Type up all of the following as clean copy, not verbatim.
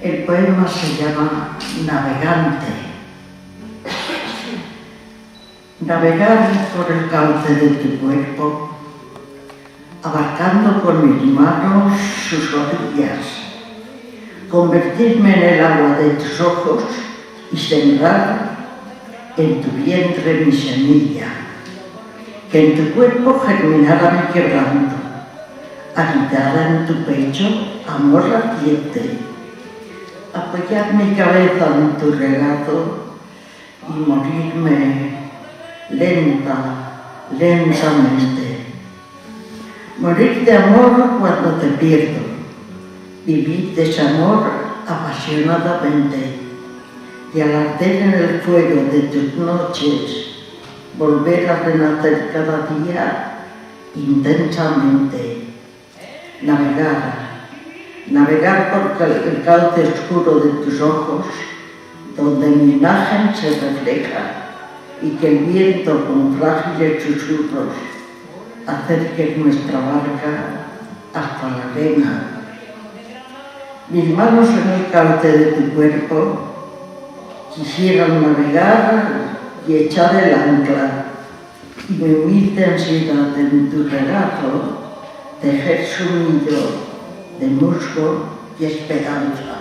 El poema se llama Navegante. Navegar por el cauce de tu cuerpo, abarcando con mis manos sus orillas, convertirme en el agua de tus ojos y sembrar en tu vientre mi semilla, que en tu cuerpo germinara mi quebranto, agitada en tu pecho, amor ardiente, apoyar mi cabeza en tu regazo y morirme lentamente. Morir de amor cuando te pierdo, vivir desamor apasionadamente y al arder en el fuego de tus noches, volver a renacer cada día intensamente. Navegar por el cauce oscuro de tus ojos, donde mi imagen se refleja y que el viento con frágiles susurros acerque nuestra barca hasta la arena. Mis manos en el cauce de tu cuerpo quisieran navegar y echar el ancla, y mi humilde ansiedad en tu regazo tejer su nido de musgo y esperanza.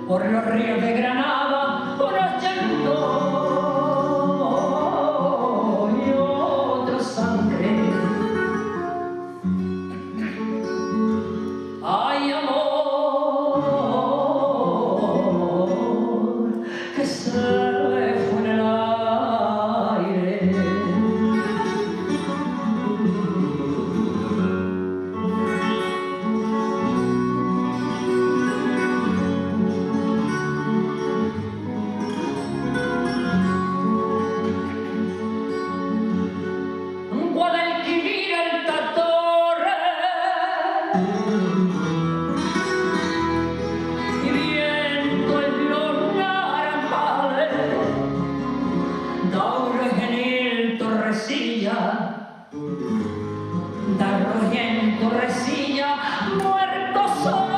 Por los ríos de Granada, unos llantos y otros sangre. Ay, amor, que se fue en el aire. Y viento en los naranjales, Dauro genil Torrecilla, muerto solo.